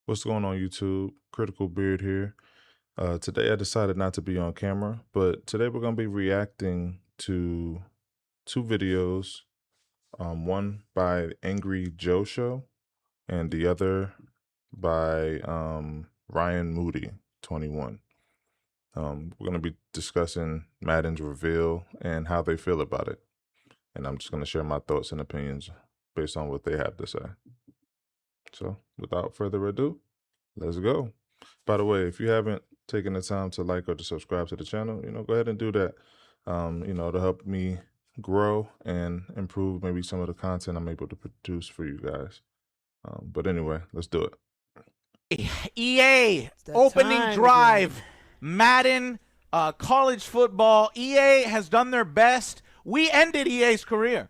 What's going on YouTube? Critical Beard here. Today I decided not to be on camera, but today we're going to be reacting to two videos. One by Angry Joe Show and the other by Ryan Moody 21. We're going to be discussing Madden's reveal and how they feel about it. And I'm just going to share my thoughts and opinions based on what they have to say. So without further ado, let's go. By the way, if you haven't taken the time to like or to subscribe to the channel, go ahead and do that. To help me grow and improve maybe some of the content I'm able to produce for you guys. But anyway, let's do it. EA opening drive, Madden, college football. EA has done their best. We ended EA's career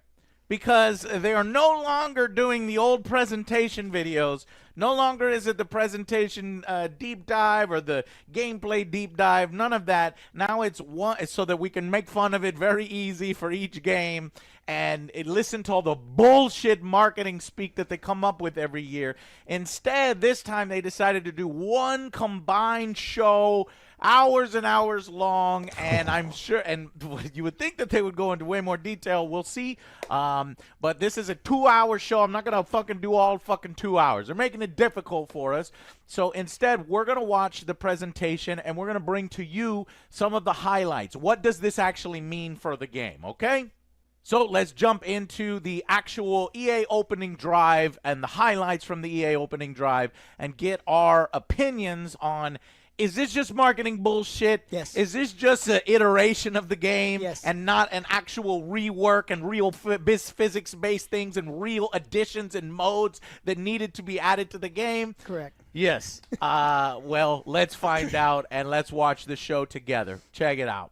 because they are no longer doing the old presentation videos. No longer is it the presentation deep dive or the gameplay deep dive. None of that. Now it's so that we can make fun of it very easy for each game and listen to all the bullshit marketing speak that they come up with every year. Instead, this time they decided to do one combined show, hours and hours long, and I'm sure, and you would think that they would go into way more detail. We'll see. But this is a 2-hour show. I'm not going to fucking do all fucking 2 hours. They're making it difficult for us. So instead, we're going to watch the presentation, and we're going to bring to you some of the highlights. What does this actually mean for the game, okay? So let's jump into the actual EA opening drive and the highlights from the EA opening drive and get our opinions on, is this just marketing bullshit? Yes. Is this just an iteration of the game? Yes. And not an actual rework and real physics-based things and real additions and modes that needed to be added to the game? Correct. Yes. Well, let's find out and let's watch the show together. Check it out.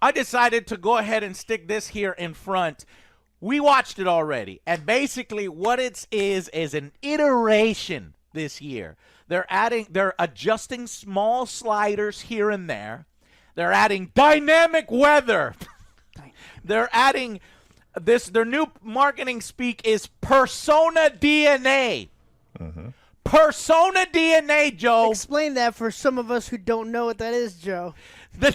I decided to go ahead and stick this here in front. We watched it already, and basically what it is an iteration this year. They're adjusting small sliders here and there. They're adding dynamic weather. They're adding this. Their new marketing speak is Persona DNA. Persona DNA, Joe. Explain that for some of us who don't know what that is, Joe. The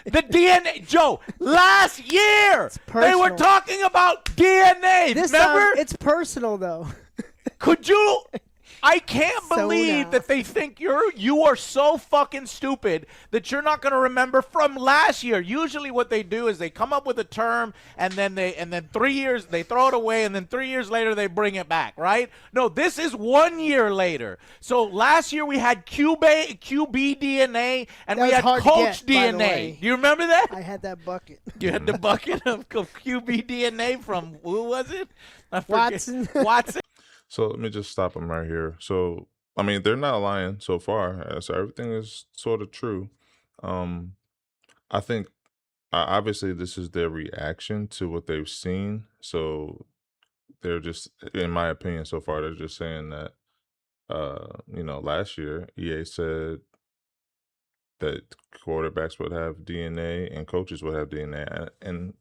DNA, Joe, last year they were talking about DNA. This remember? time, it's personal, though. Could you? I can't believe now. that they think you are so fucking stupid that you're not going to remember from last year. Usually what they do is they come up with a term and then 3 years they throw it away and then 3 years later they bring it back, right? No, this is 1 year later. So last year we had QB DNA and we had coach DNA. Do you remember that? I had that bucket. You had the bucket of QB DNA from, who was it? I forget. Watson. Watson. So let me just stop them right here. So, I mean, they're not lying so far. So everything is sort of true. I think obviously this is their reaction to what they've seen. So they're just, in my opinion, so far, they're just saying that, last year EA said that quarterbacks would have DNA and coaches would have DNA. And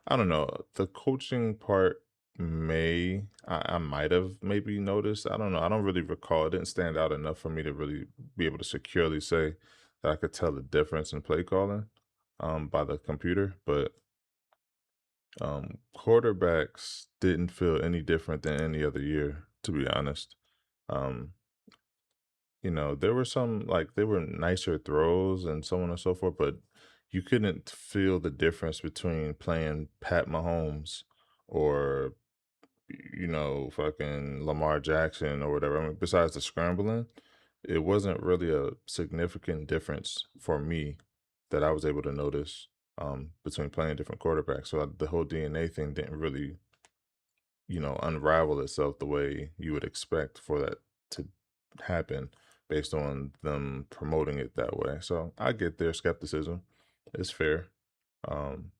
I don't know, the coaching part I might have maybe noticed. I don't know. I don't really recall. It didn't stand out enough for me to really be able to securely say that I could tell the difference in play calling by the computer. But quarterbacks didn't feel any different than any other year, to be honest. There were some, like, they were nicer throws and so on and so forth, but you couldn't feel the difference between playing Pat Mahomes or fucking Lamar Jackson or whatever. I mean, besides the scrambling, it wasn't really a significant difference for me that I was able to notice between playing different quarterbacks. So the whole DNA thing didn't really, unravel itself the way you would expect for that to happen based on them promoting it that way. So I get their skepticism. It's fair.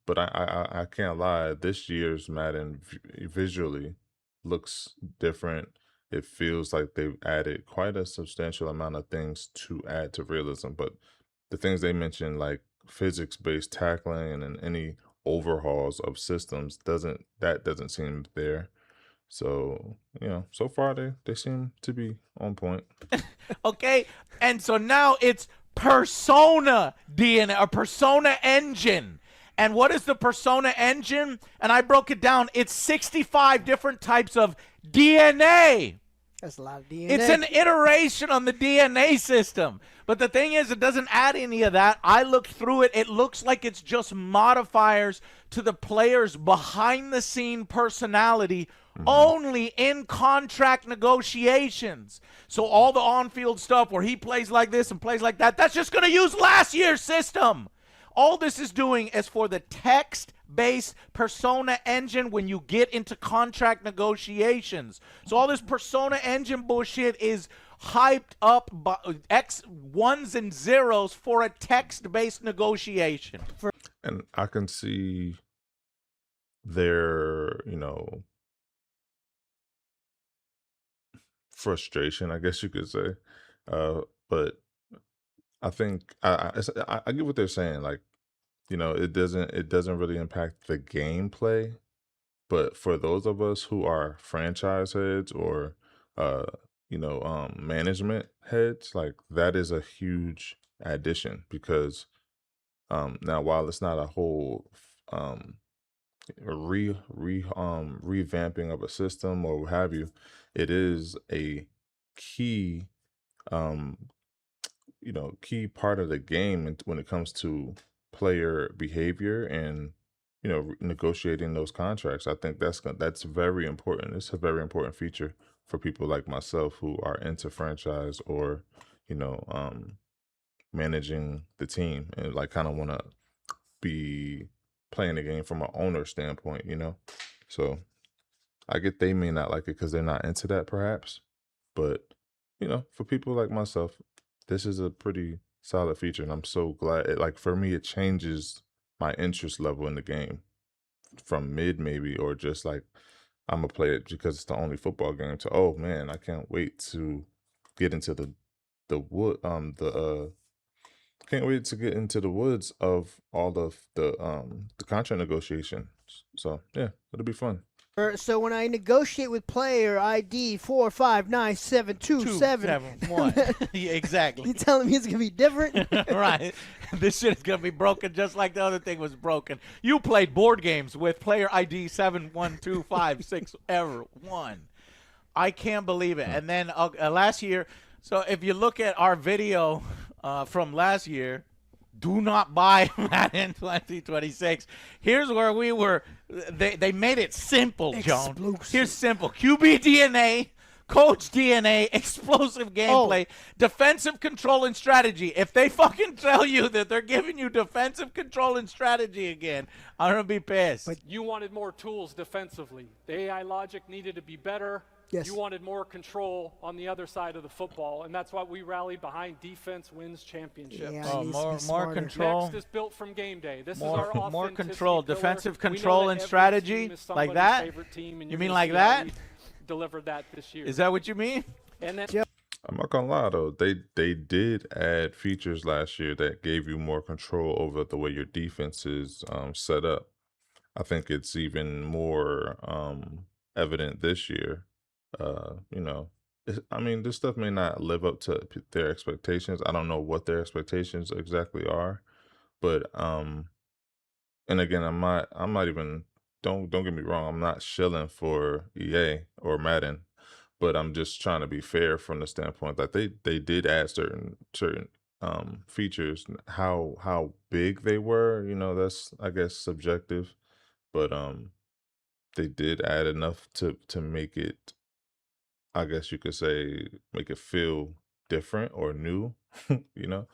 But I can't lie. This year's Madden visually looks different. It feels like they've added quite a substantial amount of things to add to realism. But the things they mentioned, like physics-based tackling and any overhauls of systems, doesn't seem there. So, so far they seem to be on point. Okay, and so now it's Persona DNA, or Persona Engine. And what is the Persona Engine? And I broke it down. It's 65 different types of DNA. That's a lot of DNA. It's an iteration on the DNA system. But the thing is, it doesn't add any of that. I looked through it. It looks like it's just modifiers to the player's behind-the-scene personality only in contract negotiations. So all the on-field stuff where he plays like this and plays like that, that's just going to use last year's system. All this is doing is for the text-based Persona Engine when you get into contract negotiations. So all this Persona Engine bullshit is hyped up by X ones and zeros for a text-based negotiation. And I can see their, frustration, I guess you could say. But I think I get what they're saying. Like, it doesn't really impact the gameplay, but for those of us who are franchise heads or management heads, like that is a huge addition because now while it's not a whole revamping of a system or what have you, it is a key um key part of the game when it comes to player behavior and negotiating those contracts. I think that's very important. It's a very important feature for people like myself who are into franchise or managing the team and like kind of want to be playing the game from an owner standpoint, so I get they may not like it because they're not into that perhaps, but for people like myself, this is a pretty solid feature, and I'm so glad. Like for me, it changes my interest level in the game from mid maybe, or just like I'm gonna play it because it's the only football game, to oh man, I can't wait to get into the wood can't wait to get into the woods of all of the contract negotiations. So yeah, it'll be fun. So when I negotiate with player ID 4597271, Yeah, exactly. you telling me it's gonna be different? Right. This shit is going to be broken just like the other thing was broken. You played board games with player ID 71256 I can't believe it. And then last year, so if you look at our video from last year, do not buy Madden 2026. Here's where we were. They made it simple, Joan. Explosive. Here's simple. QB DNA, coach DNA, explosive gameplay, defensive control and strategy. If they fucking tell you that they're giving you defensive control and strategy again, I'm going to be pissed. But you wanted more tools defensively. The AI logic needed to be better. Yes. You wanted more control on the other side of the football, and that's why we rallied behind defense wins championship. Yeah, Oh, it needs to be more smarter. control. Next is built from game day. This More- is our more authenticity control, pillar. defensive We know control that and every strategy, team is like somebody's that? favorite team, and You you're mean gonna like see how that? we delivered that this year. Is that what you mean? And then I'm not gonna lie though, they did add features last year that gave you more control over the way your defense is set up. I think it's even more evident this year. I mean, this stuff may not live up to their expectations. I don't know what their expectations exactly are, but and again, I'm not even, don't get me wrong, I'm not shilling for EA or Madden, but I'm just trying to be fair from the standpoint that they did add certain features. How big they were, that's I guess subjective, but they did add enough to make it, I guess you could say, make it feel different or new. you know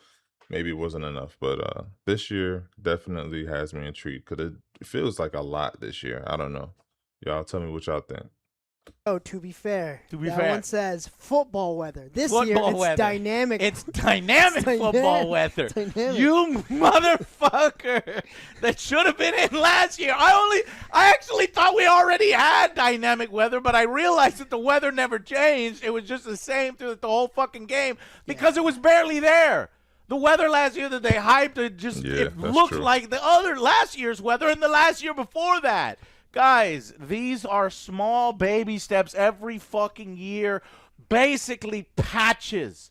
Maybe it wasn't enough, but this year definitely has me intrigued because it feels like a lot this year. I don't know, y'all tell me what y'all think. Oh, to be fair, To be that fair. one says football weather. This year Football it's weather. dynamic. It's dynamic It's football dynamic. weather. It's dynamic. You motherfucker. That should have been in last year. I actually thought we already had dynamic weather, but I realized that the weather never changed. It was just the same through the whole fucking game because it was barely there. The weather last year that they hyped, Yeah, it that's looked true. like the other last year's weather and the last year before that. Guys, these are small baby steps every fucking year, basically patches.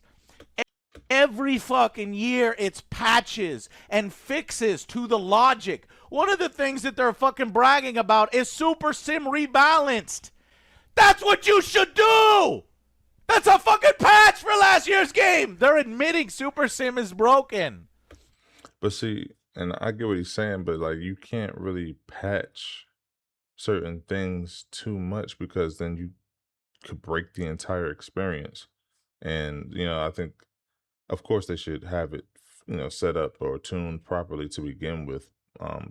Every fucking year, it's patches and fixes to the logic. One of the things that they're fucking bragging about is Super Sim Rebalanced. That's what you should do. That's a fucking patch for last year's game. They're admitting Super Sim is broken. But see, and I get what he's saying, but like you can't really patch certain things too much because then you could break the entire experience. And I think of course they should have it set up or tuned properly to begin with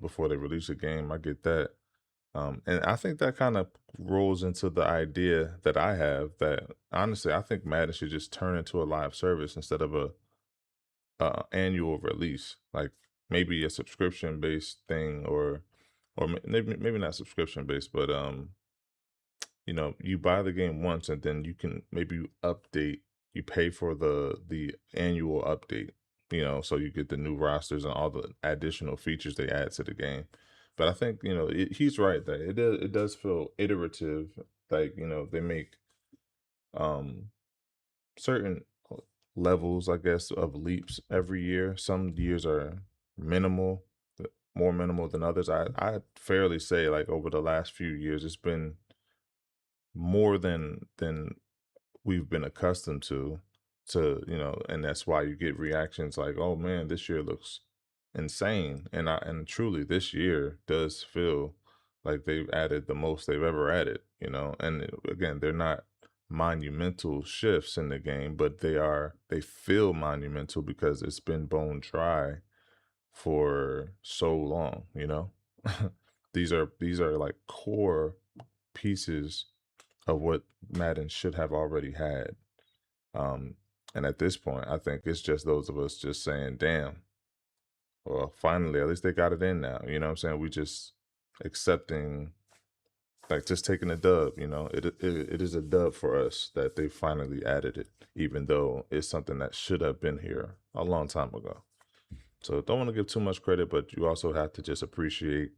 before they release a game. I get that. And I think that kind of rolls into the idea that I have that honestly, I think Madden should just turn into a live service instead of a annual release, like maybe a subscription based thing, or maybe not subscription based, but you buy the game once and then you can maybe update. You pay for the annual update, so you get the new rosters and all the additional features they add to the game. But I think he's right that it does feel iterative. Like they make certain levels, I guess, of leaps every year. Some years are minimal, more minimal than others. I fairly say like over the last few years, it's been more than we've been accustomed to and that's why you get reactions like, oh man, this year looks insane. And truly this year does feel like they've added the most they've ever added, and again, they're not monumental shifts in the game, but they feel monumental because it's been bone dry for so long. These are like core pieces of what Madden should have already had. And at this point, I think it's just those of us just saying, damn, well, finally, at least they got it in now. You know what I'm saying? We just accepting, like just taking a dub, it is a dub for us that they finally added it, even though it's something that should have been here a long time ago. So don't want to give too much credit, but you also have to just appreciate,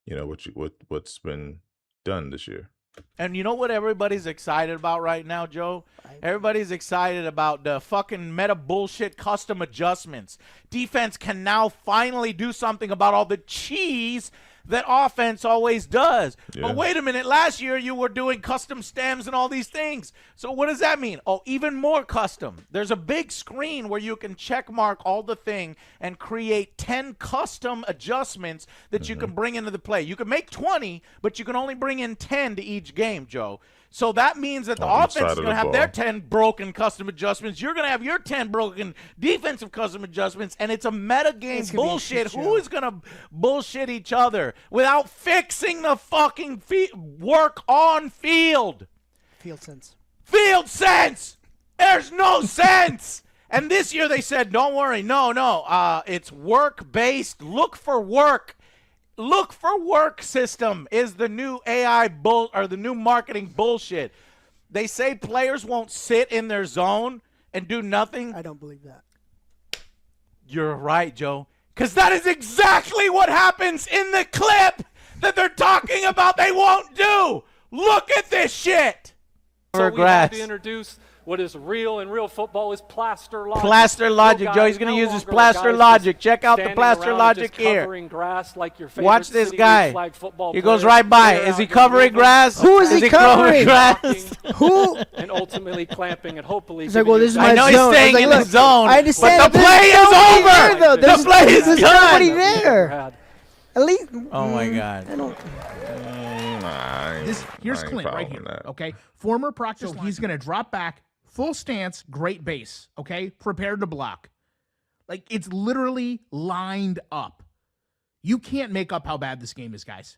what's been done this year. And you know what everybody's excited about right now, Joe? Everybody's excited about the fucking meta bullshit custom adjustments. Defense can now finally do something about all the cheese that offense always does. Yeah. But wait a minute, last year you were doing custom stems and all these things. So what does that mean? Oh, even more custom. There's a big screen where you can check mark all the thing and create 10 custom adjustments that you can bring into the play. You can make 20, but you can only bring in 10 to each game, Joe. So that means that the offense is going to have their 10 broken custom adjustments. You're going to have your 10 broken defensive custom adjustments, and it's a meta game bullshit. Who is going to bullshit each other without fixing the fucking work on field? Field sense. Field sense! There's no sense! And this year they said, don't worry, no, it's work-based. Look for work. Look for work system is the new AI or the new marketing bullshit. They say players won't sit in their zone and do nothing. I don't believe that. You're right, Joe. Because that is exactly what happens in the clip that they're talking about they won't do. Look at this shit. So we have to introduce what is real, and real football is plaster logic. Plaster logic, Joe. He's going to use his plaster logic. Check out the plaster logic here. Like watch this guy. He goes right by. Is he covering grass? Who is he covering? Grass? Who? And ultimately clamping and hopefully. Like, well, this is my I know zone. he's staying in the zone. I understand. But the play is over. The play is done. There's nobody there. At least. Oh my God. I don't. Here's Clint right here. Okay, former practice. So he's gonna drop back. Full stance, great base, okay? Prepared to block. Like, it's literally lined up. You can't make up how bad this game is, guys.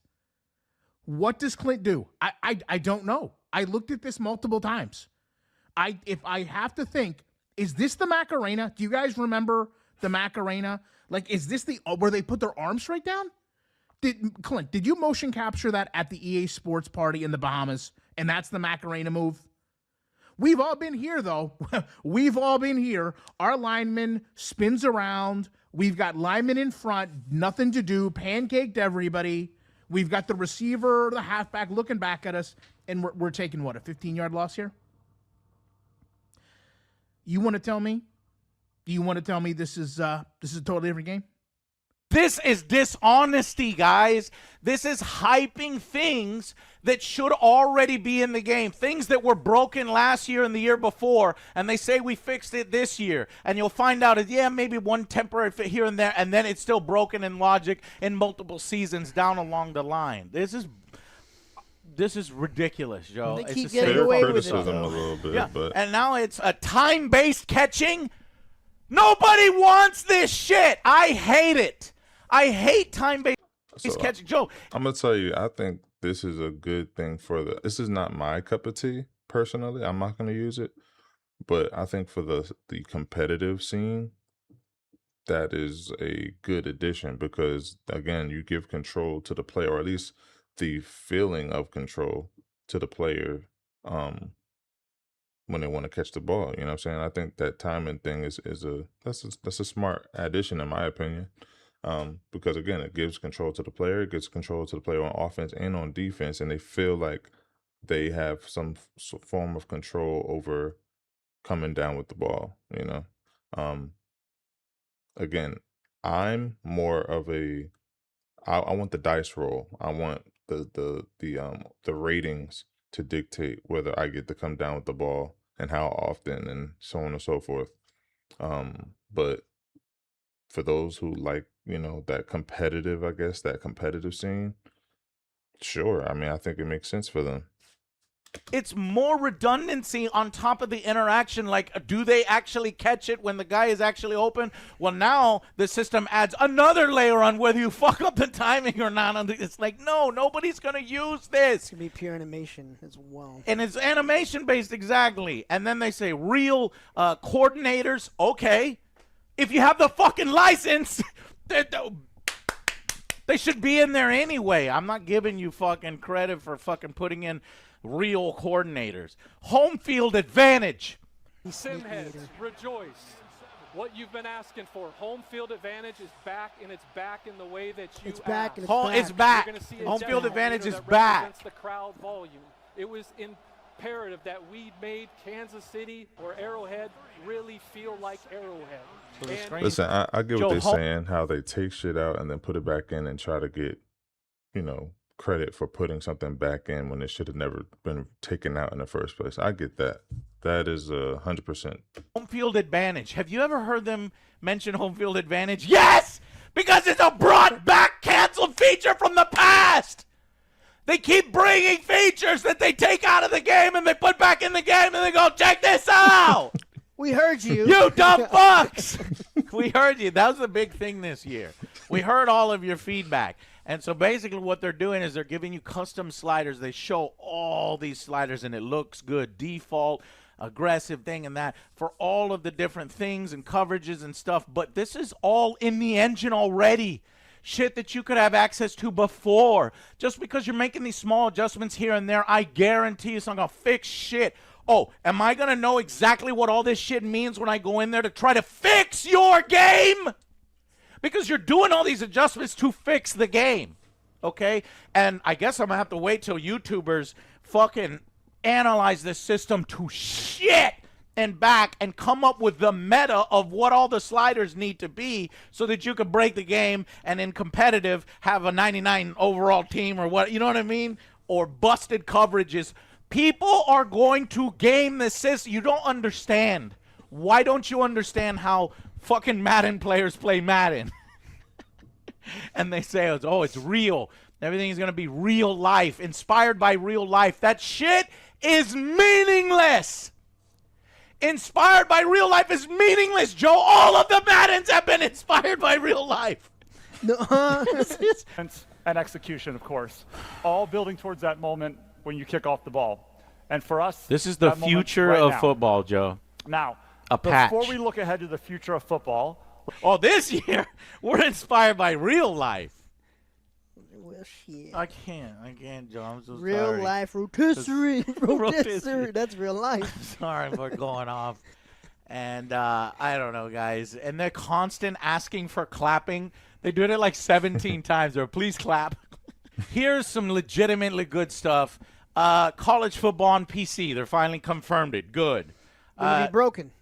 What does Clint do? I don't know. I looked at this multiple times. If I have to think, is this the Macarena? Do you guys remember the Macarena? Like, is this the where they put their arms straight down? Clint, did you motion capture that at the EA Sports party in the Bahamas? And that's the Macarena move? We've all been here, though. We've all been here. Our lineman spins around. We've got linemen in front, nothing to do, pancaked everybody. We've got the receiver, the halfback looking back at us, and we're taking what, a 15-yard loss here? You want to tell me? Do you want to tell me this is a totally different game? This is dishonesty, guys. This is hyping things that should already be in the game. Things that were broken last year and the year before, and they say we fixed it this year. And you'll find out, yeah, maybe one temporary fit here and there, and then it's still broken in logic in multiple seasons down along the line. This is ridiculous, Joe. They It's keep just getting saying- away with it, criticism a though. little bit, Yeah, but and now it's a time-based catching. Nobody wants this shit. I hate it. I hate time-based catching. Joe, I'm gonna tell you, I think this is a good thing for this is not my cup of tea personally. I'm not gonna use it, but I think for the competitive scene, that is a good addition because again, you give control to the player, or at least the feeling of control to the player when they want to catch the ball. You know what I'm saying? I think that timing thing is that's a smart addition in my opinion. Because again, it gives control to the player, it gives control to the player on offense and on defense, and they feel like they have some form of control over coming down with the ball. You know, again, I'm more of I want the dice roll. I want the ratings to dictate whether I get to come down with the ball and how often and so on and so forth. But for those who like, you know, that competitive, I guess, that competitive scene, sure. I mean, I think it makes sense for them. it's more redundancy on top of the interaction. Like, do they actually catch it when the guy is actually open? Well, now the system adds another layer on whether you fuck up the timing or not. It's like, no, nobody's going to use this. It's going to be pure animation as well. And it's animation-based, exactly. And then they say real coordinators. Okay. If you have the fucking license, they should be in there anyway. I'm not giving you fucking credit for fucking putting in real coordinators. Home field advantage. Simheads, rejoice. What you've been asking for. Home field advantage is back, and it's back in the way that you It's back asked. and It's back. You're gonna see a Home field demonstrator advantage is that back. represents the crowd volume. It was imperative that we made Kansas City or Arrowhead really feel like Arrowhead. And Listen, I get Joe, what they're saying, how they take shit out and then put it back in and try to get, you know, credit for putting something back in when it should have never been taken out in the first place. I get that. That is 100%. Home field advantage. Have you ever heard them mention home field advantage? Yes! Because it's a brought back canceled feature from the past. They keep bringing features that they take out of the game and they put back in the game and they go, check this out. We heard you. You dumb fucks. We heard you. That was the big thing this year. We heard all of your feedback. And so basically what they're doing is they're giving you custom sliders. They show all these sliders and it looks good. Default, aggressive thing and that for all of the different things and coverages and stuff. But this is all in the engine already. Shit that you could have access to before. Just because you're making these small adjustments here and there, I guarantee you it's not going to fix shit. Oh, am I going to know exactly what all this shit means when I go in there to try to fix your game? Because you're doing all these adjustments to fix the game, okay? And I guess I'm going to have to wait till YouTubers fucking analyze this system to shit and back and come up with the meta of what all the sliders need to be so that you can break the game and in competitive have a 99 overall team or what, you know what I mean? Or busted coverages. People are going to game the system. You don't understand. Why don't you understand how fucking Madden players play Madden? And they say, oh, it's real. Everything is going to be real life, inspired by real life. That shit is meaningless. Inspired by real life is meaningless, Joe. All of the Maddens have been inspired by real life. And execution, of course, all building towards that moment when you kick off the ball. And for us, This is the that moment future right of now. football, Joe. Now, A patch. before we look ahead to the future of football, Oh, this year, we're inspired by real life. Well, shit. I can't, Joe. I'm so Real sorry. life rotisserie. Rotisserie. Rotisserie. That's real life. Sorry for going off. And I don't know, guys. And they're constant asking for clapping. They do it like 17 times. Or please clap. Here's some legitimately good stuff. College football on PC. They're finally confirmed it. Good. It'll be broken.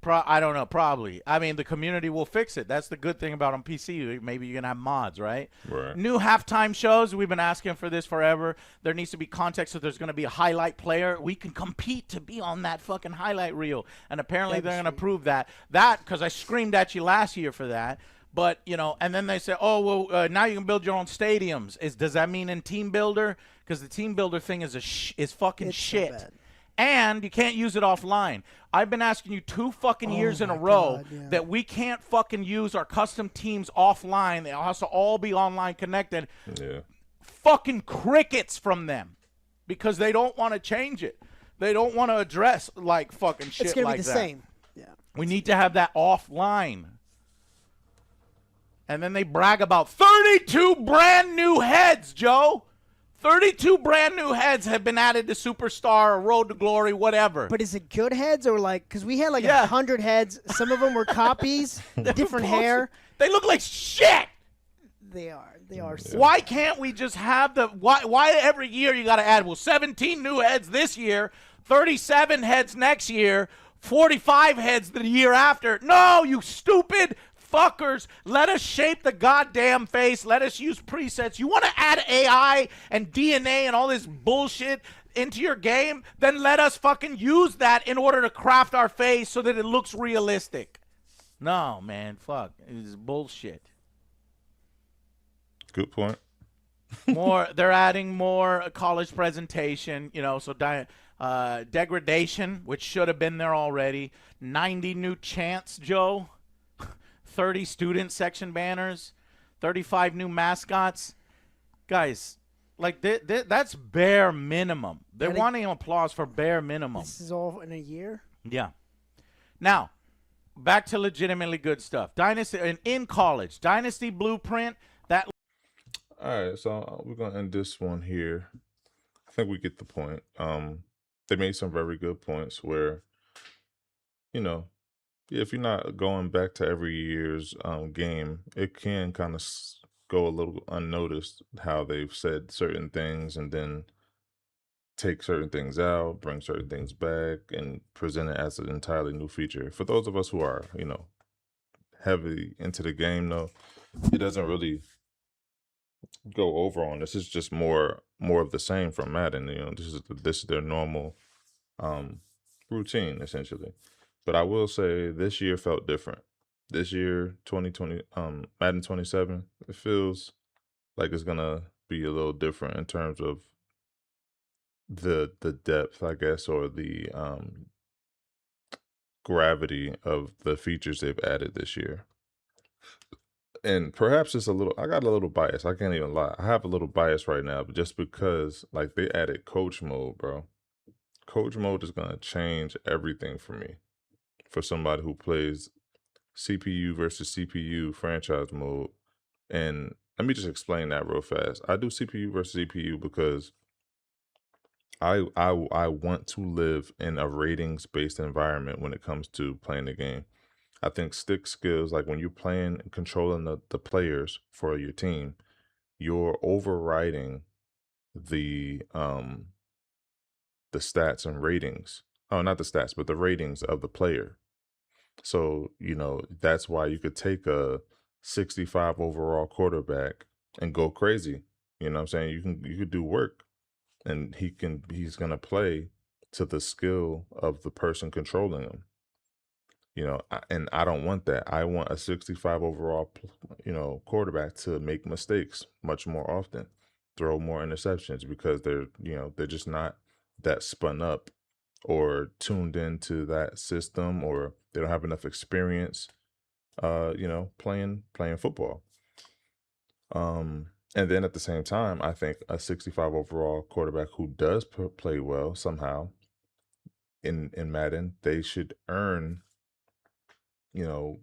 I don't know. Probably. I mean, the community will fix it. That's the good thing about on PC. Maybe you can have mods, right? Right. New halftime shows. We've been asking for this forever. There needs to be context. So there's going to be a highlight player. We can compete to be on that fucking highlight reel. And apparently they're going to prove that. Because I screamed at you last year for that. But, you know, and then they say, oh, well, now you can build your own stadiums. Does that mean in Team Builder? Because the Team Builder thing is fucking shit. So and you can't use it offline. I've been asking you 2 fucking years in a row that we can't fucking use our custom teams offline. They has to all be online connected. Yeah. Fucking crickets from them because they don't want to change it. They don't want to address like fucking shit it's gonna like be the that. same. Yeah. We need to have that offline. And then they brag about 32 brand new heads, Joe. 32 brand new heads have been added to Superstar or Road to Glory, whatever. But is it good heads or like, because we had like 100 heads. Some of them were copies, different hair. They look like shit. They are. They are. Yeah. Why can't we just have the, why every year you got to add, well, 17 new heads this year, 37 heads next year, 45 heads the year after. No, you stupid fuckers, let us shape the goddamn face. Let us use presets. You want to add AI and DNA and all this bullshit into your game? Then let us fucking use that in order to craft our face so that it looks realistic. No, man, fuck. It's bullshit. Good point. They're adding more college presentation, you know, so degradation, which should have been there already. 90 new chants, Joe. 30 student section banners, 35 new mascots. Guys, like that's bare minimum. They're wanting applause for bare minimum. This is all in a year? Yeah. Now, back to legitimately good stuff. Dynasty in college, Dynasty Blueprint, that. All right, so we're going to end this one here. I think we get the point. They made some very good points where, you know, if you're not going back to every year's game, it can kind of go a little unnoticed how they've said certain things and then take certain things out, bring certain things back, and present it as an entirely new feature. For those of us who are, you know, heavy into the game, though, it doesn't really go over on this. It's just more of the same from Madden. You know, this is their normal routine essentially. But I will say this year felt different. This year, 2020, Madden 27, it feels like it's gonna be a little different in terms of the depth, I guess, or the gravity of the features they've added this year. And perhaps it's I got a little bias. I can't even lie. I have a little bias right now, but just because like they added coach mode, bro. Coach mode is gonna change everything for me. For somebody who plays CPU versus CPU franchise mode. And let me just explain that real fast. I do CPU versus CPU because I want to live in a ratings-based environment when it comes to playing the game. I think stick skills, like when you're playing and controlling the players for your team, you're overriding the stats and ratings. Oh, not the stats, but the ratings of the player. So, you know, that's why you could take a 65 overall quarterback and go crazy. You know what I'm saying? You could do work and he's going to play to the skill of the person controlling him. You know, and I don't want that. I want a 65 overall, you know, quarterback to make mistakes much more often, throw more interceptions because they're just not that spun up or tuned into that system, or they don't have enough experience, you know, playing football. And then at the same time, I think a 65 overall quarterback who does play well somehow in Madden, they should earn, you know,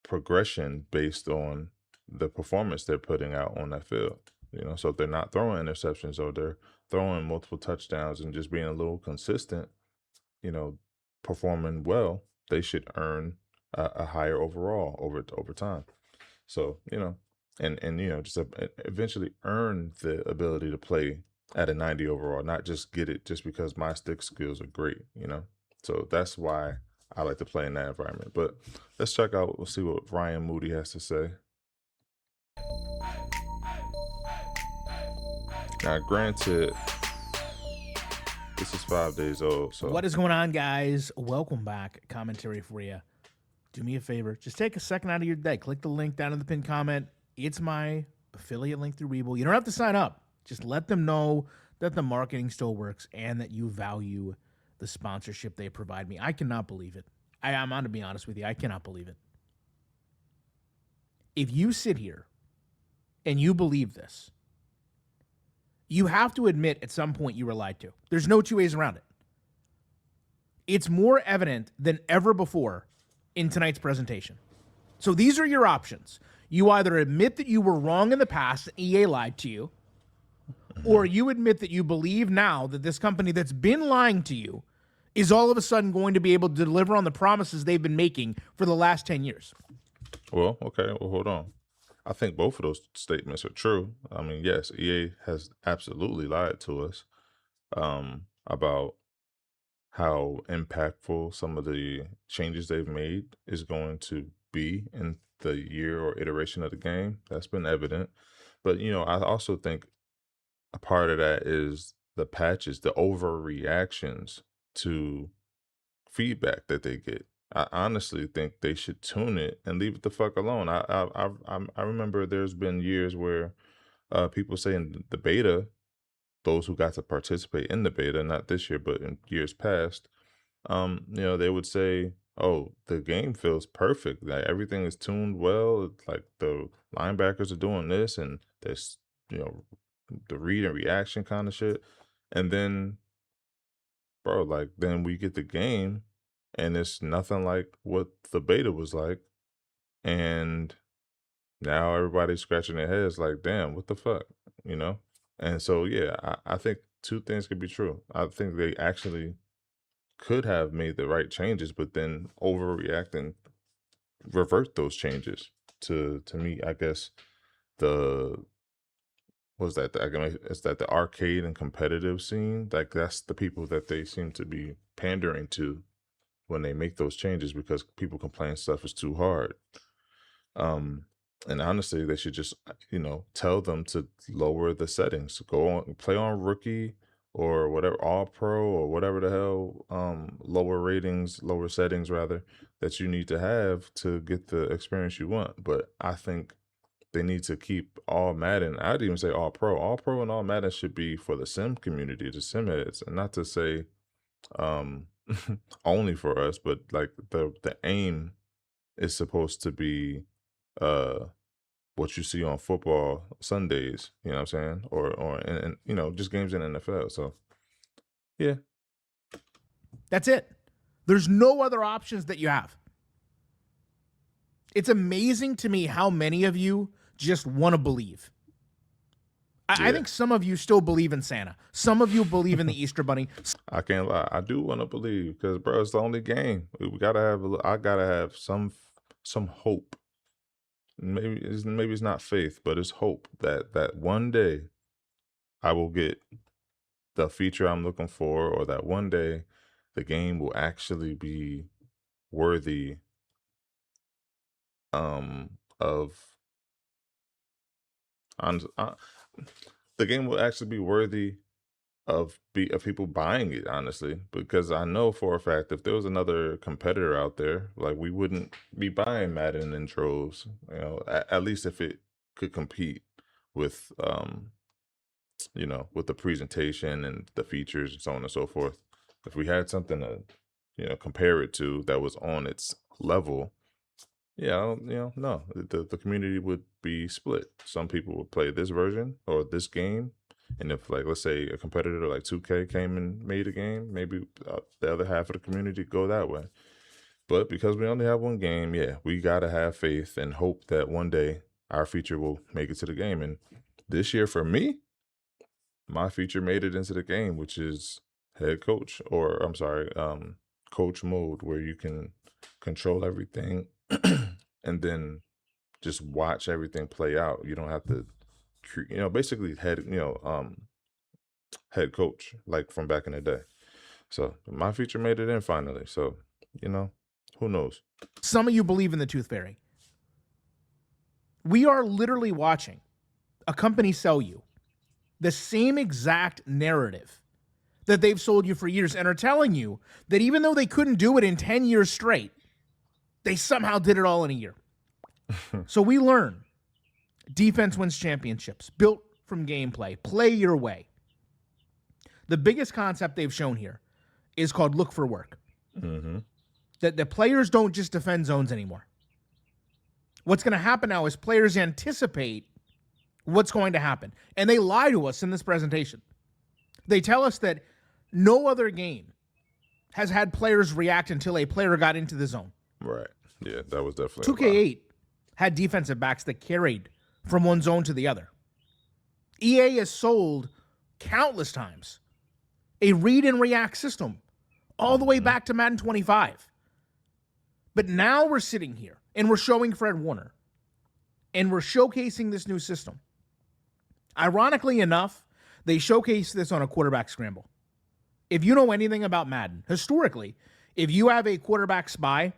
progression based on the performance they're putting out on that field. You know, so if they're not throwing interceptions or they're throwing multiple touchdowns and just being a little consistent, you know, performing well, they should earn a higher overall over time. So, you know, and just eventually earn the ability to play at a 90 overall, not just get it just because my stick skills are great. So that's why I like to play in that environment. But let's check out, we'll see what Ryan Moody has to say. Now, granted, this is 5 days old. So what is going on, guys? Welcome back. Commentary for you. Do me a favor. Just take a second out of your day. Click the link down in the pinned comment. It's my affiliate link through Webull. You don't have to sign up. Just let them know that the marketing still works and that you value the sponsorship they provide me. I cannot believe it. I'm on to be honest with you. I cannot believe it. If you sit here and you believe this, you have to admit at some point you were lied to. There's no two ways around it. It's more evident than ever before in tonight's presentation. So these are your options. You either admit that you were wrong in the past and EA lied to you, or you admit that you believe now that this company that's been lying to you is all of a sudden going to be able to deliver on the promises they've been making for the last 10 years. Well, okay. Well, hold on. I think both of those statements are true. I mean, yes, EA has absolutely lied to us about how impactful some of the changes they've made is going to be in the year or iteration of the game. That's been evident. But, I also think a part of that is the patches, the overreactions to feedback that they get. I honestly think they should tune it and leave it the fuck alone. I remember there's been years where people saying the beta, those who got to participate in the beta, not this year, but in years past, they would say, "Oh, the game feels perfect. Like everything is tuned well. Like the linebackers are doing this, and there's the read and reaction kind of shit." And then, bro, like then we get the game, and it's nothing like what the beta was like, and now everybody's scratching their heads like, "Damn, what the fuck?" You know. And so, yeah, I think two things could be true. I think they actually could have made the right changes, but then overreact and revert those changes. To me, I guess the was that is that the arcade and competitive scene, like that's the people that they seem to be pandering to when they make those changes, because people complain stuff is too hard. And honestly, they should just tell them to lower the settings, go on, play on rookie or whatever, all pro or whatever the hell, lower settings rather, that you need to have to get the experience you want. But I think they need to keep all Madden. I'd even say all pro and all Madden should be for the sim community, the sim heads, and not to say only for us, but like the aim is supposed to be what you see on football Sundays, you know what I'm saying? Or and just games in NFL. So yeah. That's it. There's no other options that you have. It's amazing to me how many of you just want to believe. I think some of you still believe in Santa. Some of you believe in the Easter Bunny. I can't lie. I do want to believe because, bro, it's the only game. We gotta have. I gotta have some hope. Maybe it's not faith, but it's hope that one day I will get the feature I'm looking for, or that one day the game will actually be worthy of the game will actually be worthy of people buying it, honestly, because I know for a fact if there was another competitor out there, like we wouldn't be buying Madden in droves, at least if it could compete with with the presentation and the features and so on and so forth. If we had something to compare it to that was on its level, yeah, no, the community would be split. Some people would play this version or this game, and if, like, let's say a competitor like 2K came and made a game, maybe the other half of the community go that way. But because we only have one game, yeah, we gotta have faith and hope that one day our feature will make it to the game. And this year, for me, my feature made it into the game, which is head coach, or I'm sorry, coach mode, where you can control everything and then just watch everything play out. You don't have to, basically head coach like from back in the day. So my feature made it in finally. So, who knows? Some of you believe in the tooth fairy. We are literally watching a company sell you the same exact narrative that they've sold you for years and are telling you that even though they couldn't do it in 10 years straight, they somehow did it all in a year. So we learn defense wins championships, built from gameplay, play your way. The biggest concept they've shown here is called look for work. Mm-hmm. That the players don't just defend zones anymore. What's going to happen now is players anticipate what's going to happen. And they lie to us in this presentation. They tell us that no other game has had players react until a player got into the zone. Right. Yeah, that was definitely 2K8 had defensive backs that carried from one zone to the other. EA has sold countless times a read and react system all the way back to Madden 25. But now we're sitting here and we're showing Fred Warner and we're showcasing this new system. Ironically enough, they showcase this on a quarterback scramble. If you know anything about Madden, historically, if you have a quarterback spy,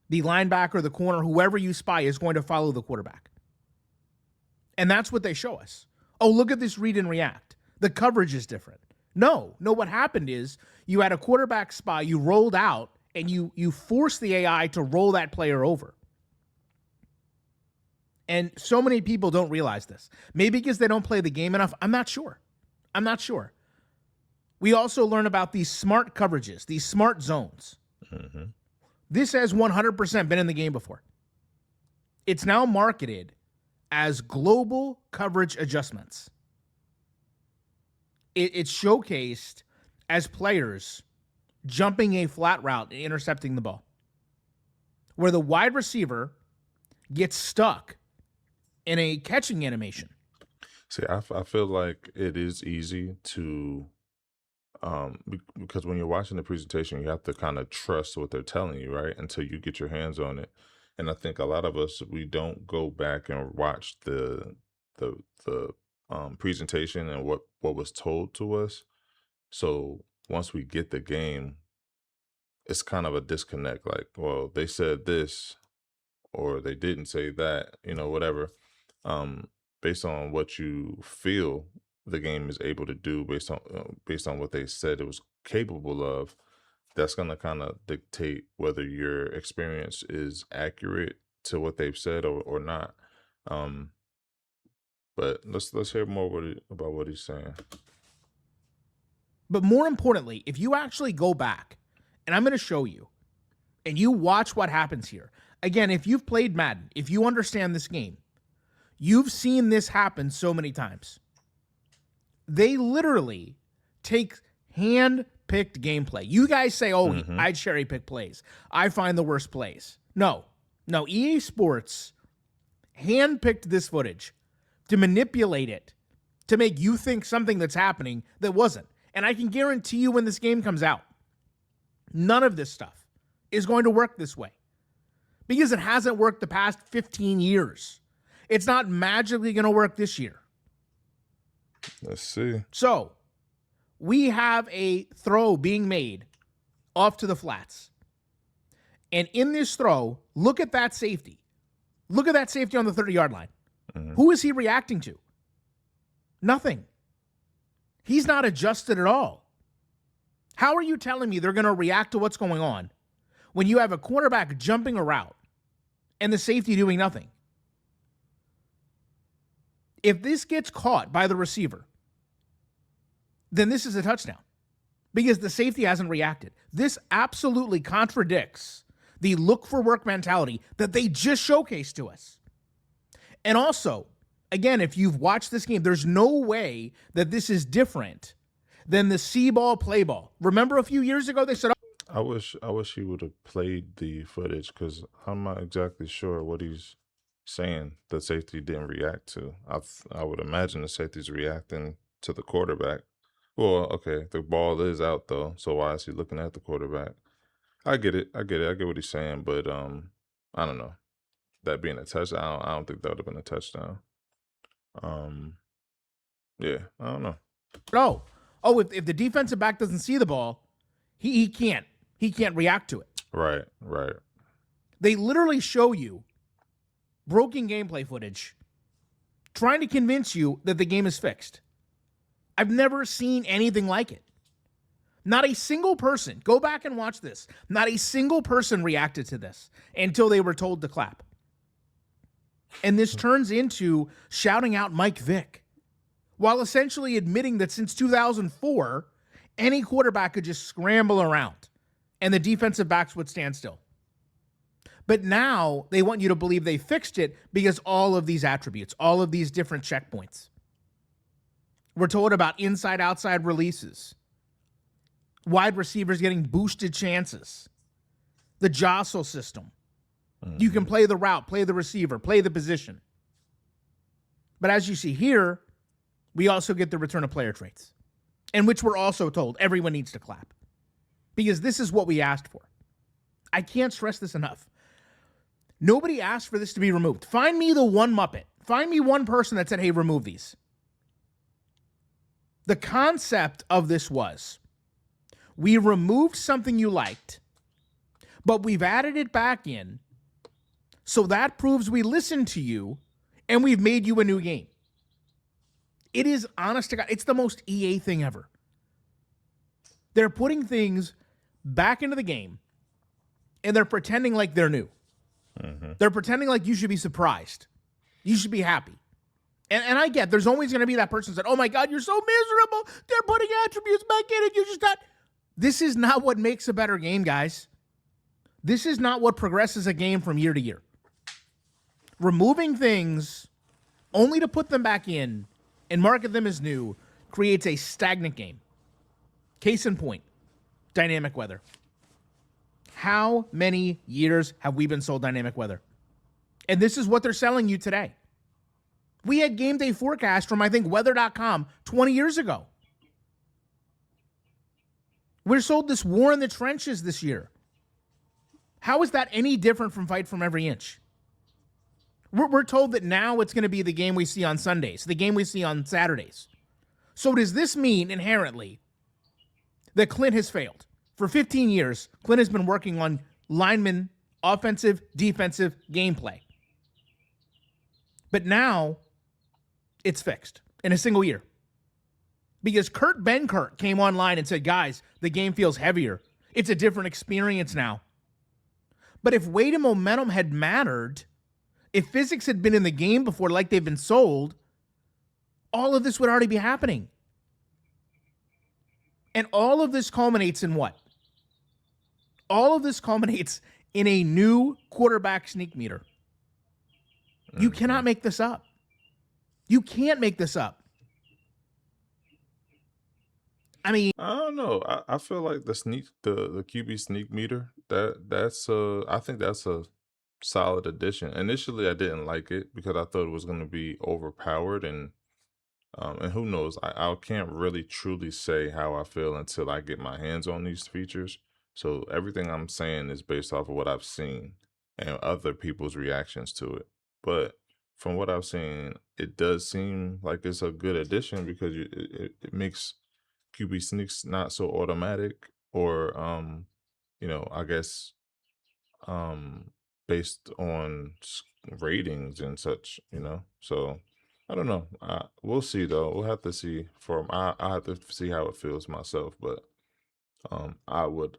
the linebacker, the corner, whoever you spy is going to follow the quarterback. And that's what they show us. Oh, look at this read and react. The coverage is different. No, what happened is you had a quarterback spy, you rolled out, and you forced the AI to roll that player over. And so many people don't realize this. Maybe because they don't play the game enough. I'm not sure. We also learn about these smart coverages, these smart zones. Mm-hmm. This has 100% been in the game before. It's now marketed as global coverage adjustments. It's showcased as players jumping a flat route and intercepting the ball, where the wide receiver gets stuck in a catching animation. See, I feel like it is easy to, because when you're watching the presentation, you have to kind of trust what they're telling you, right? Until you get your hands on it. And I think a lot of us, we don't go back and watch the presentation and what was told to us. So once we get the game, it's kind of a disconnect. Like, well, they said this or they didn't say that, whatever. Based on what you feel the game is able to do, based on what they said it was capable of, that's going to kind of dictate whether your experience is accurate to what they've said or not. But let's hear more about what he's saying. But more importantly, if you actually go back, and I'm going to show you, and you watch what happens here. Again, if you've played Madden, if you understand this game, you've seen this happen so many times. They literally take hand-picked gameplay. You guys say, oh, I cherry-pick plays. I find the worst plays. No, EA Sports hand-picked this footage to manipulate it, to make you think something that's happening that wasn't. And I can guarantee you when this game comes out, none of this stuff is going to work this way because it hasn't worked the past 15 years. It's not magically going to work this year. Let's see. So we have a throw being made off to the flats. And in this throw, look at that safety. Look at that safety on the 30-yard line. Mm-hmm. Who is he reacting to? Nothing. He's not adjusted at all. How are you telling me they're going to react to what's going on when you have a quarterback jumping a route and the safety doing nothing? If this gets caught by the receiver, then this is a touchdown because the safety hasn't reacted. This absolutely contradicts the look for work mentality that they just showcased to us. And also, again, if you've watched this game, there's no way that this is different than the see ball, play ball. Remember a few years ago they said, I wish he would have played the footage because I'm not exactly sure what he's saying the safety didn't react to. I would imagine the safety's reacting to the quarterback. Well, okay, the ball is out though, so why is he looking at the quarterback? I get it. I get what he's saying, but I don't know. that being a touchdown. I don't think that would have been a touchdown. Yeah, I don't know. If the defensive back doesn't see the ball, he can't react to it. Right. They literally show you broken gameplay footage trying to convince you that the game is fixed. I've never seen anything like it. Not a single person, go back and watch this, not a single person reacted to this until they were told to clap. And this turns into shouting out Mike Vick, while essentially admitting that since 2004, any quarterback could just scramble around and the defensive backs would stand still. But now they want you to believe they fixed it because all of these attributes, all of these different checkpoints. We're told about inside-outside releases, wide receivers getting boosted chances, the jostle system. You can play the route, play the receiver, play the position. But as you see here, we also get the return of player traits, in which we're also told everyone needs to clap because this is what we asked for. I can't stress this enough. Nobody asked for this to be removed. Find me the one Muppet. Find me one person that said, hey, remove these. The concept of this was, we removed something you liked, but we've added it back in, so that proves we listened to you, and we've made you a new game. It is, honest to God, it's the most EA thing ever. They're putting things back into the game, and they're pretending like they're new. They're pretending like you should be surprised. You should be happy. And I get, there's always going to be that person that said, oh my God, you're so miserable. They're putting attributes back in and you're just not. This is not what makes a better game, guys. This is not what progresses a game from year to year. Removing things only to put them back in and market them as new creates a stagnant game. Case in point, dynamic weather. How many years have we been sold dynamic weather? And this is what they're selling you today. We had game day forecast from, I think, weather.com 20 years ago. We're sold this war in the trenches this year. How is that any different from Fight from Every Inch? We're told that now it's going to be the game we see on Sundays, the game we see on Saturdays. So does this mean inherently that Clint has failed? For 15 years, Clint has been working on lineman, offensive, defensive gameplay. But now it's fixed in a single year. Because Kurt Benkert came online and said, guys, the game feels heavier. It's a different experience now. But if weight and momentum had mattered, if physics had been in the game before like they've been sold, all of this would already be happening. And all of this culminates in what? All of this culminates in a new quarterback sneak meter. You cannot make this up. You can't make this up. I mean, I don't know. I feel like the QB sneak meter, I think that's a solid addition. Initially I didn't like it because I thought it was gonna be overpowered and who knows, I can't really truly say how I feel until I get my hands on these features. So everything I'm saying is based off of what I've seen and other people's reactions to it. But from what I've seen, it does seem like it's a good addition because it makes QB sneaks not so automatic or I guess based on ratings and such, So I don't know. We'll see though. We'll have to see. I have to see how it feels myself, but I would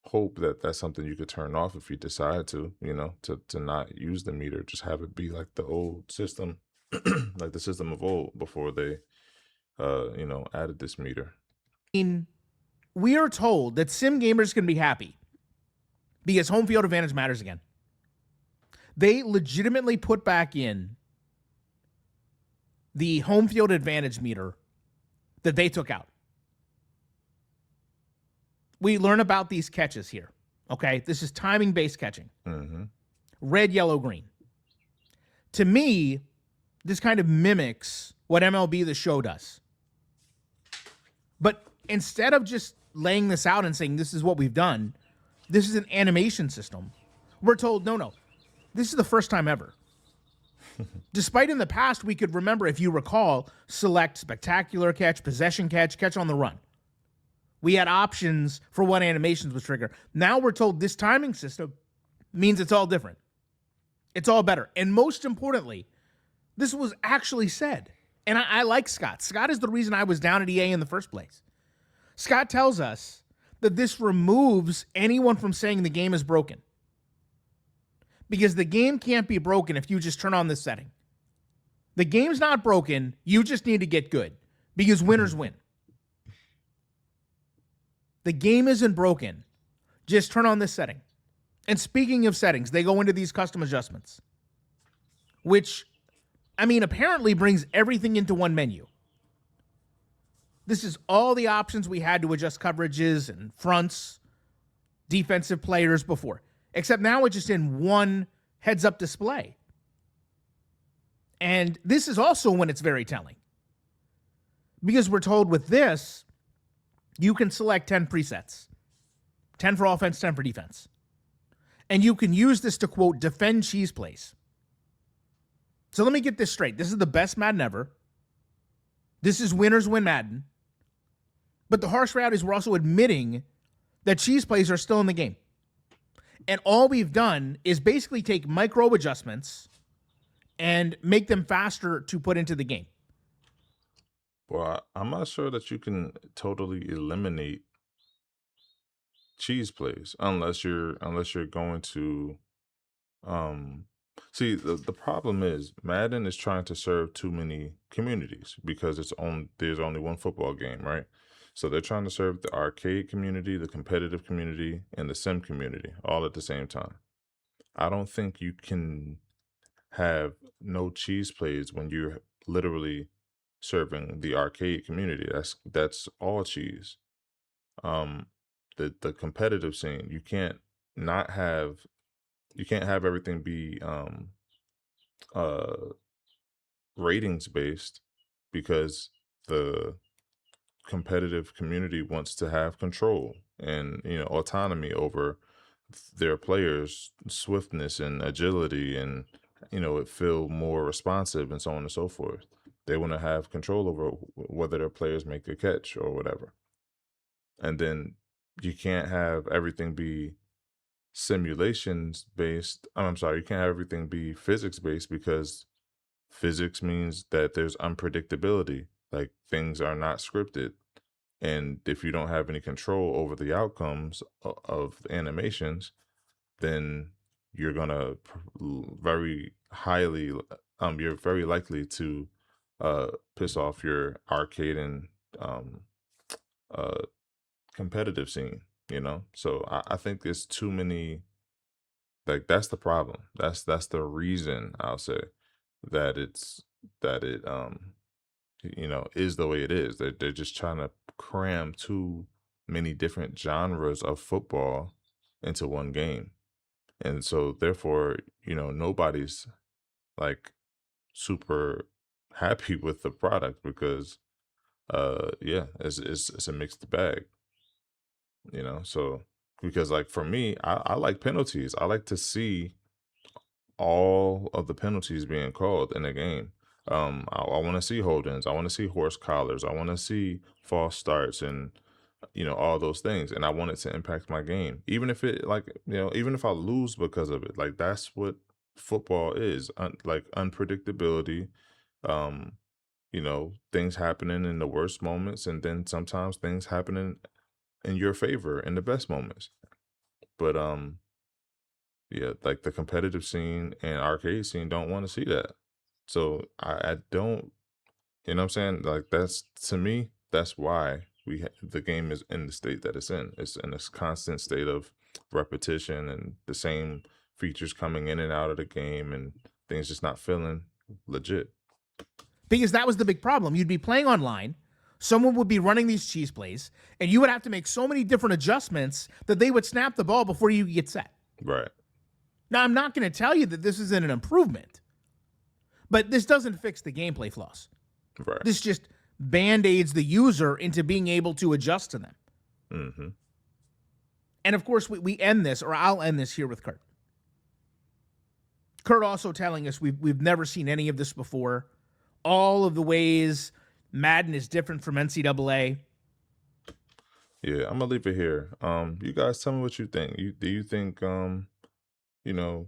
hope that that's something you could turn off if you decide to, to not use the meter. Just have it be like the old system, like the system of old before they, added this meter. We are told that sim gamers can be happy because home field advantage matters again. They legitimately put back in the home field advantage meter that they took out. We learn about these catches here, okay? This is timing-based catching. Red, yellow, green. To me, this kind of mimics what MLB The Show does. But instead of just laying this out and saying this is what we've done, this is an animation system. We're told, no. This is the first time ever. Despite in the past, we could remember, if you recall, select spectacular catch, possession catch, catch on the run. We had options for what animations would trigger. Now we're told this timing system means it's all different. It's all better. And most importantly, this was actually said. And I like Scott. Scott is the reason I was down at EA in the first place. Scott tells us that this removes anyone from saying the game is broken. Because the game can't be broken if you just turn on this setting. The game's not broken. You just need to get good. Because winners win. The game isn't broken. Just turn on this setting. And speaking of settings, they go into these custom adjustments. Which, I mean, apparently brings everything into one menu. This is all the options we had to adjust coverages and fronts, defensive players before. Except now it's just in one heads-up display. And this is also when it's very telling. Because we're told with this, you can select 10 presets. 10 for offense, 10 for defense. And you can use this to, quote, defend cheese plays. So let me get this straight. This is the best Madden ever. This is winners win Madden. But the harsh reality is we're also admitting that cheese plays are still in the game. And all we've done is basically take micro adjustments and make them faster to put into the game. Well, I'm not sure that you can totally eliminate cheese plays unless you're going to see the problem is Madden is trying to serve too many communities because there's only one football game, right? So they're trying to serve the arcade community, the competitive community, and the sim community all at the same time. I don't think you can have no cheese plays when you're literally serving the arcade community. That's all cheese. The competitive scene, you can't have everything be ratings based because the competitive community wants to have control and autonomy over their players' swiftness and agility, and it feel more responsive and so on and so forth. They want to have control over whether their players make a catch or whatever. And then you can't have everything be simulations based. I'm sorry, you can't have everything be physics based because physics means that there's unpredictability. Like things are not scripted. And if you don't have any control over the outcomes of the animations, then you're gonna very likely to piss off your arcade and competitive scene, So I think there's too many. Like that's the problem. That's the reason I'll say that it is the way it is. They're just trying to cram too many different genres of football into one game. And so therefore, nobody's like super happy with the product because it's a mixed bag. So because like for me, I like penalties. I like to see all of the penalties being called in a game. I want to see holdings. I want to see horse collars. I want to see false starts and all those things. And I want it to impact my game, even if it even if I lose because of it. Like that's what football is, like unpredictability. Things happening in the worst moments, and then sometimes things happening in your favor in the best moments. But yeah, like the competitive scene and arcade scene don't want to see that. So I don't, what I'm saying? Like that's, to me, that's why the game is in the state that it's in. It's in this constant state of repetition and the same features coming in and out of the game and things just not feeling legit. Because that was the big problem. You'd be playing online, someone would be running these cheese plays, and you would have to make so many different adjustments that they would snap the ball before you get set. Right. Now, I'm not going to tell you that this isn't an improvement, but this doesn't fix the gameplay flaws. Right. This just band-aids the user into being able to adjust to them. Mm-hmm. And of course, we end this, or I'll end this here with Kurt. Kurt also telling us we've never seen any of this before. All of the ways Madden is different from NCAA. Yeah, I'm gonna leave it here. You guys tell me what you think. Do you think you know,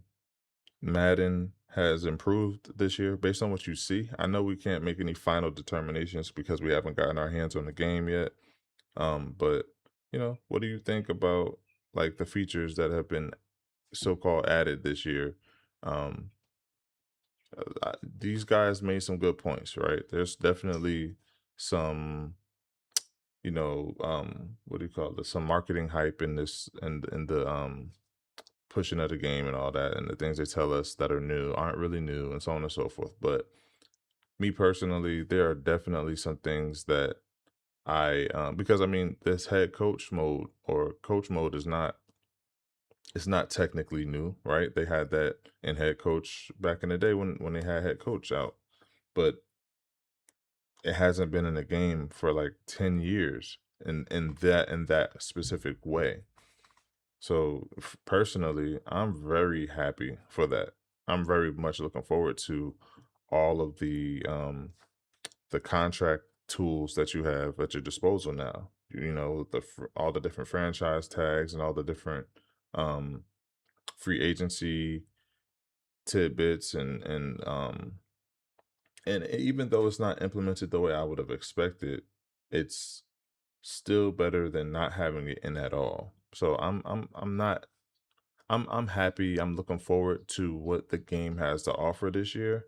Madden has improved this year based on what you see? I know we can't make any final determinations because we haven't gotten our hands on the game yet. But what do you think about like the features that have been so-called added this year? Um, these guys made some good points, right? There's definitely some, what do you call it? Some marketing hype in this and in the pushing of the game and all that, and the things they tell us that are new aren't really new, and so on and so forth. But me personally, there are definitely some things that because I mean, this head coach mode or coach mode is not, it's not technically new, right? They had that in head coach back in the day when they had head coach out, but it hasn't been in the game for like 10 years in that specific way. So personally, I'm very happy for that. I'm very much looking forward to all of the contract tools that you have at your disposal now. All the different franchise tags and all the different um, free agency tidbits and even though it's not implemented the way I would have expected, it's still better than not having it in at all. So I'm not I'm happy. I'm looking forward to what the game has to offer this year.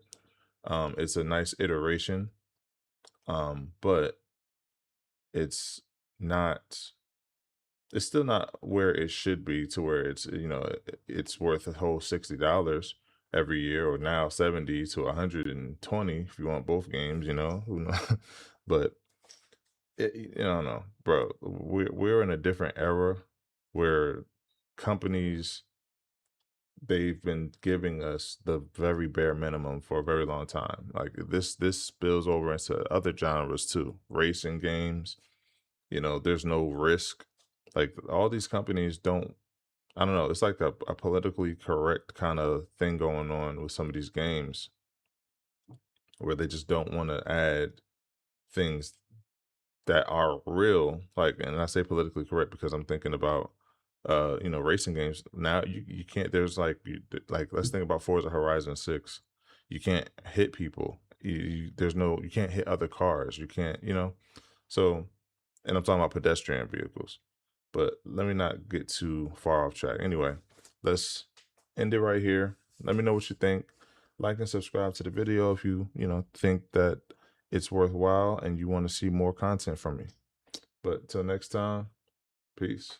It's a nice iteration, but it's not. It's still not where it should be to where it's worth a whole $60 every year, or now 70 to 120 if you want both games. Who knows? But I don't know, bro. We're in a different era where companies, they've been giving us the very bare minimum for a very long time. Like this spills over into other genres too. Racing games, there's no risk. Like all these companies don't, I don't know, it's like a politically correct kind of thing going on with some of these games where they just don't want to add things that are real. Like, and I say politically correct because I'm thinking about racing games. Now you can't, there's like let's think about Forza Horizon 6. You can't hit people. You can't hit other cars. You can't, so, and I'm talking about pedestrian vehicles. But let me not get too far off track. Anyway, let's end it right here. Let me know what you think. Like and subscribe to the video if you think that it's worthwhile and you want to see more content from me. But till next time, peace.